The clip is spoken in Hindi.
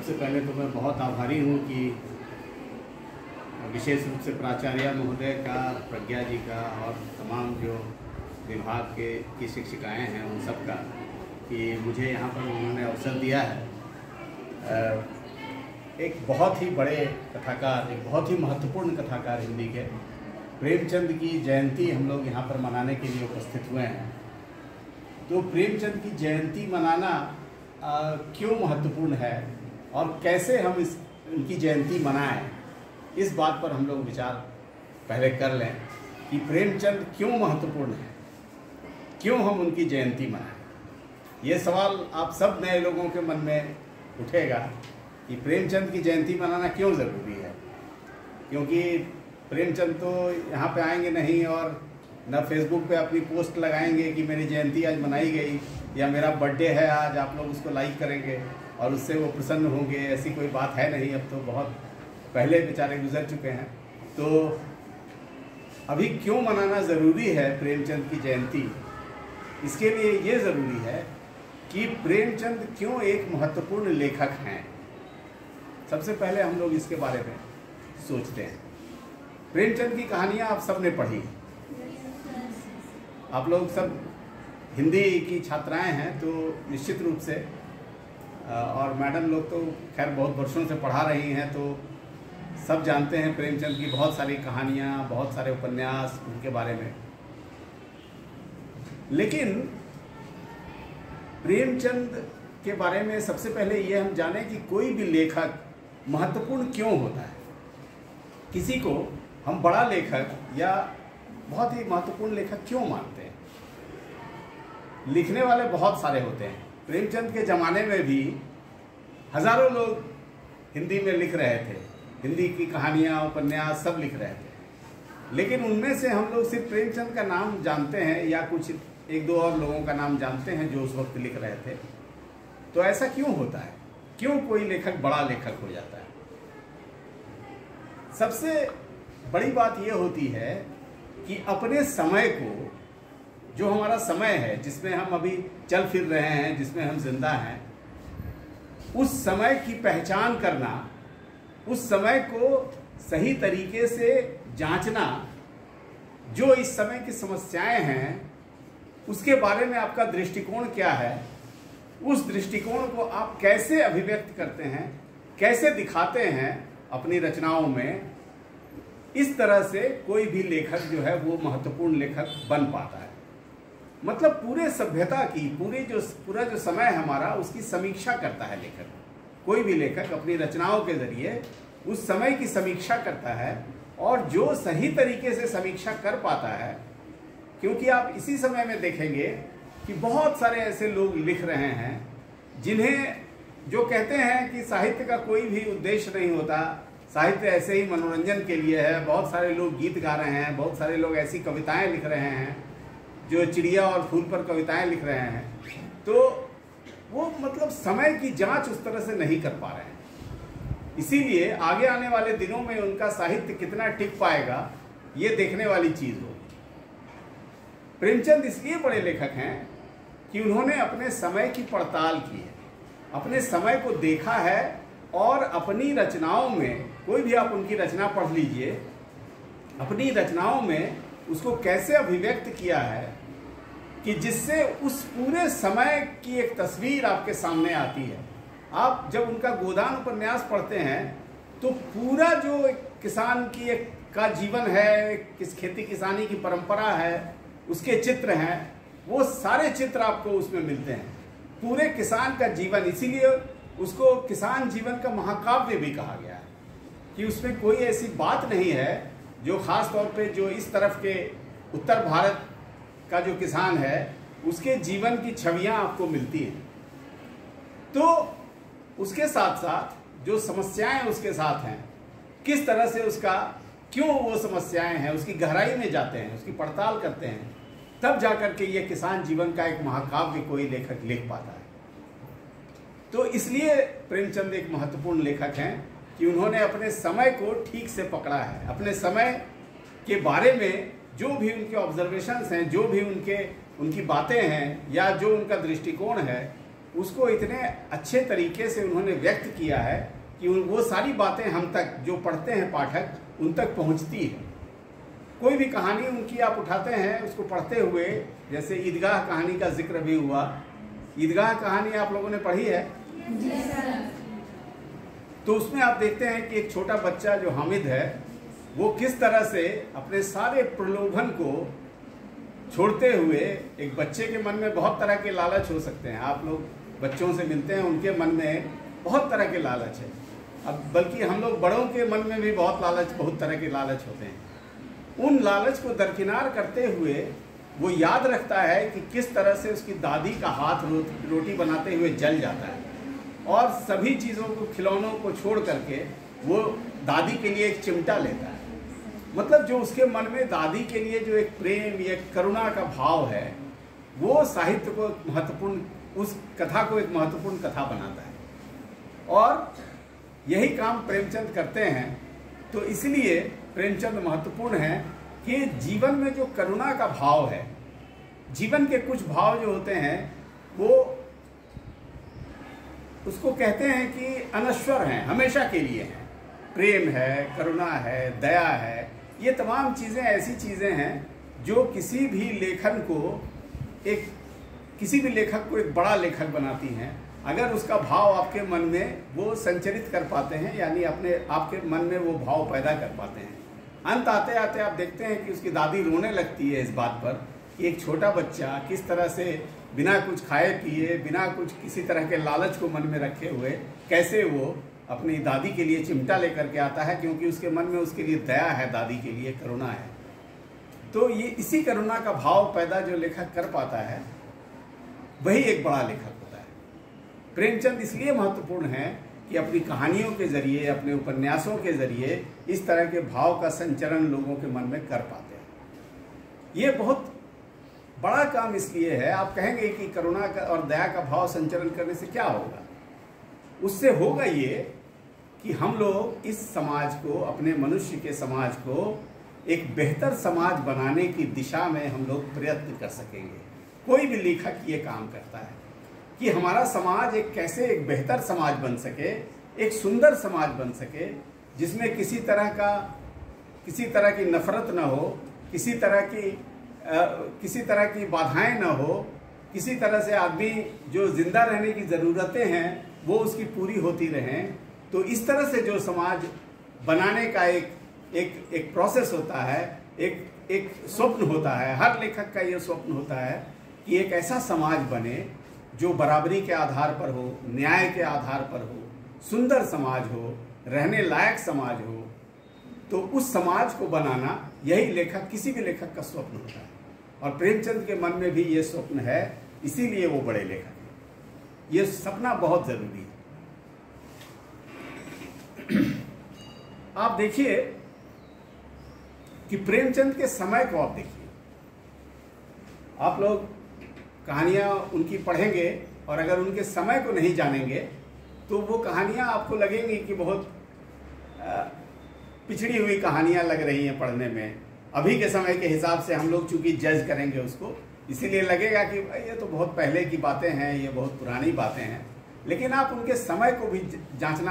सबसे पहले तो मैं बहुत आभारी हूँ कि विशेष रूप से प्राचार्य महोदय का, प्रज्ञा जी का और तमाम जो विभाग की शिक्षिकाएं हैं उन सब का कि मुझे यहाँ पर उन्होंने अवसर दिया है। एक बहुत ही बड़े कथाकार, एक बहुत ही महत्वपूर्ण कथाकार हिंदी के प्रेमचंद की जयंती हम लोग यहाँ पर मनाने के लिए उपस्थित हुए हैं। तो प्रेमचंद की जयंती मनाना क्यों महत्वपूर्ण है और कैसे हम उनकी जयंती मनाएं, इस बात पर हम लोग विचार पहले कर लें कि प्रेमचंद क्यों महत्वपूर्ण है, क्यों हम उनकी जयंती मनाएं। ये सवाल आप सब नए लोगों के मन में उठेगा कि प्रेमचंद की जयंती मनाना क्यों ज़रूरी है। क्योंकि प्रेमचंद तो यहाँ पे आएंगे नहीं और न फेसबुक पे अपनी पोस्ट लगाएंगे कि मेरी जयंती आज मनाई गई या मेरा बर्थडे है आज, आप लोग उसको लाइक करेंगे और उससे वो प्रसन्न होंगे, ऐसी कोई बात है नहीं। अब तो बहुत पहले बेचारे गुजर चुके हैं। तो अभी क्यों मनाना ज़रूरी है प्रेमचंद की जयंती, इसके लिए ये ज़रूरी है कि प्रेमचंद क्यों एक महत्वपूर्ण लेखक हैं। सबसे पहले हम लोग इसके बारे में सोचते हैं। प्रेमचंद की कहानियाँ आप सब ने पढ़ी, आप लोग सब हिंदी की छात्राएं हैं तो निश्चित रूप से, और मैडम लोग तो खैर बहुत वर्षों से पढ़ा रही हैं तो सब जानते हैं प्रेमचंद की बहुत सारी कहानियाँ, बहुत सारे उपन्यास उनके बारे में। लेकिन प्रेमचंद के बारे में सबसे पहले ये हम जानें कि कोई भी लेखक महत्वपूर्ण क्यों होता है। किसी को हम बड़ा लेखक या बहुत ही महत्वपूर्ण लेखक क्यों मानते हैं। लिखने वाले बहुत सारे होते हैं। प्रेमचंद के ज़माने में भी हज़ारों लोग हिंदी में लिख रहे थे, हिंदी की कहानियाँ, उपन्यास सब लिख रहे थे। लेकिन उनमें से हम लोग सिर्फ प्रेमचंद का नाम जानते हैं या कुछ एक दो और लोगों का नाम जानते हैं जो उस वक्त लिख रहे थे। तो ऐसा क्यों होता है, क्यों कोई लेखक बड़ा लेखक हो जाता है। सबसे बड़ी बात यह होती है कि अपने समय को, जो हमारा समय है जिसमें हम अभी चल फिर रहे हैं, जिसमें हम जिंदा हैं, उस समय की पहचान करना, उस समय को सही तरीके से जांचना, जो इस समय की समस्याएं हैं उसके बारे में आपका दृष्टिकोण क्या है, उस दृष्टिकोण को आप कैसे अभिव्यक्त करते हैं, कैसे दिखाते हैं अपनी रचनाओं में, इस तरह से कोई भी लेखक जो है वो महत्वपूर्ण लेखक बन पाता है। मतलब पूरे सभ्यता की, पूरा जो समय हमारा, उसकी समीक्षा करता है लेखक। कोई भी लेखक अपनी रचनाओं के जरिए उस समय की समीक्षा करता है और जो सही तरीके से समीक्षा कर पाता है। क्योंकि आप इसी समय में देखेंगे कि बहुत सारे ऐसे लोग लिख रहे हैं जिन्हें, जो कहते हैं कि साहित्य का कोई भी उद्देश्य नहीं होता, साहित्य ऐसे ही मनोरंजन के लिए है। बहुत सारे लोग गीत गा रहे हैं, बहुत सारे लोग ऐसी कविताएं लिख रहे हैं जो चिड़िया और फूल पर कविताएं लिख रहे हैं। तो वो मतलब समय की जांच उस तरह से नहीं कर पा रहे हैं। इसीलिए आगे आने वाले दिनों में उनका साहित्य कितना टिक पाएगा, ये देखने वाली चीज हो। प्रेमचंद इसलिए बड़े लेखक हैं कि उन्होंने अपने समय की पड़ताल की है, अपने समय को देखा है और अपनी रचनाओं में, कोई भी आप उनकी रचना पढ़ लीजिए, अपनी रचनाओं में उसको कैसे अभिव्यक्त किया है कि जिससे उस पूरे समय की एक तस्वीर आपके सामने आती है। आप जब उनका गोदान उपन्यास पढ़ते हैं तो पूरा जो किसान की एक का जीवन है, किस खेती किसानी की परंपरा है, उसके चित्र हैं, वो सारे चित्र आपको उसमें मिलते हैं। पूरे किसान का जीवन, इसीलिए उसको किसान जीवन का महाकाव्य भी कहा गया है कि उसमें कोई ऐसी बात नहीं है जो खास तौर पे जो इस तरफ के उत्तर भारत का जो किसान है उसके जीवन की छवियां आपको मिलती हैं। तो उसके साथ साथ जो समस्याएं उसके साथ हैं, किस तरह से उसका, क्यों वो समस्याएं हैं, उसकी गहराई में जाते हैं, उसकी पड़ताल करते हैं, तब जाकर के ये किसान जीवन का एक महाकाव्य कोई लेखक लिख पाता है। तो इसलिए प्रेमचंद एक महत्वपूर्ण लेखक हैं कि उन्होंने अपने समय को ठीक से पकड़ा है। अपने समय के बारे में जो भी उनके ऑब्जर्वेशंस हैं, जो भी उनकी बातें हैं या जो उनका दृष्टिकोण है, उसको इतने अच्छे तरीके से उन्होंने व्यक्त किया है कि वो सारी बातें हम तक जो पढ़ते हैं पाठक उन तक पहुंचती है। कोई भी कहानी उनकी आप उठाते हैं उसको पढ़ते हुए, जैसे ईदगाह कहानी का जिक्र भी हुआ। ईदगाह कहानी आप लोगों ने पढ़ी है? जी सर। तो उसमें आप देखते हैं कि एक छोटा बच्चा जो हामिद है वो किस तरह से अपने सारे प्रलोभन को छोड़ते हुए, एक बच्चे के मन में बहुत तरह के लालच हो सकते हैं, आप लोग बच्चों से मिलते हैं उनके मन में बहुत तरह के लालच है, अब बल्कि हम लोग बड़ों के मन में भी बहुत तरह के लालच होते हैं। उन लालच को दरकिनार करते हुए वो याद रखता है कि किस तरह से उसकी दादी का हाथ रोटी बनाते हुए जल जाता है, और सभी चीज़ों को, खिलौनों को छोड़ करके वो दादी के लिए एक चिमटा लेता है। मतलब जो उसके मन में दादी के लिए जो एक प्रेम या करुणा का भाव है, वो साहित्य को महत्वपूर्ण, उस कथा को एक महत्वपूर्ण कथा बनाता है। और यही काम प्रेमचंद करते हैं। तो इसलिए प्रेमचंद महत्वपूर्ण है कि जीवन में जो करुणा का भाव है, जीवन के कुछ भाव जो होते हैं वो उसको कहते हैं कि अनश्वर हैं, हमेशा के लिए हैं। प्रेम है, करुणा है, दया है, ये तमाम चीज़ें ऐसी चीज़ें हैं जो किसी भी लेखक को एक बड़ा लेखक बनाती हैं, अगर उसका भाव आपके मन में वो संचरित कर पाते हैं, यानी आपके मन में वो भाव पैदा कर पाते हैं। अंत आते आते आप देखते हैं कि उसकी दादी रोने लगती है इस बात पर कि एक छोटा बच्चा किस तरह से बिना कुछ खाए पिए, बिना कुछ किसी तरह के लालच को मन में रखे हुए कैसे वो अपनी दादी के लिए चिमटा लेकर के आता है, क्योंकि उसके मन में उसके लिए दया है, दादी के लिए करुणा है। तो ये इसी करुणा का भाव पैदा जो लेखक कर पाता है वही एक बड़ा लेखक होता है। प्रेमचंद इसलिए महत्वपूर्ण है कि अपनी कहानियों के जरिए, अपने उपन्यासों के जरिए इस तरह के भाव का संचरण लोगों के मन में कर पाते हैं। ये बहुत बड़ा काम इसलिए है। आप कहेंगे कि करुणा का और दया का भाव संचरण करने से क्या होगा? उससे होगा ये कि हम लोग इस समाज को, अपने मनुष्य के समाज को एक बेहतर समाज बनाने की दिशा में हम लोग प्रयत्न कर सकेंगे। कोई भी लेखक ये काम करता है कि हमारा समाज कैसे एक बेहतर समाज बन सके, एक सुंदर समाज बन सके, जिसमें किसी तरह की नफरत न हो, किसी तरह की बाधाएं न हो, किसी तरह से आदमी जो जिंदा रहने की ज़रूरतें हैं वो उसकी पूरी होती रहें। तो इस तरह से जो समाज बनाने का एक प्रोसेस होता है, एक स्वप्न होता है, हर लेखक का ये स्वप्न होता है कि एक ऐसा समाज बने जो बराबरी के आधार पर हो, न्याय के आधार पर हो, सुंदर समाज हो, रहने लायक समाज हो। तो उस समाज को बनाना यही किसी भी लेखक का स्वप्न होता है, और प्रेमचंद के मन में भी ये स्वप्न है, इसीलिए वो बड़े लेखक हैं। ये सपना बहुत जरूरी है। आप देखिए कि प्रेमचंद के समय को आप देखिए, आप लोग कहानियाँ उनकी पढ़ेंगे और अगर उनके समय को नहीं जानेंगे तो वो कहानियाँ आपको लगेंगी कि बहुत पिछड़ी हुई कहानियाँ लग रही हैं पढ़ने में। अभी के समय के हिसाब से हम लोग चूंकि जज करेंगे उसको, इसीलिए लगेगा कि ये तो बहुत पहले की बातें हैं, ये बहुत पुरानी बातें हैं। लेकिन आप उनके समय को भी जांचना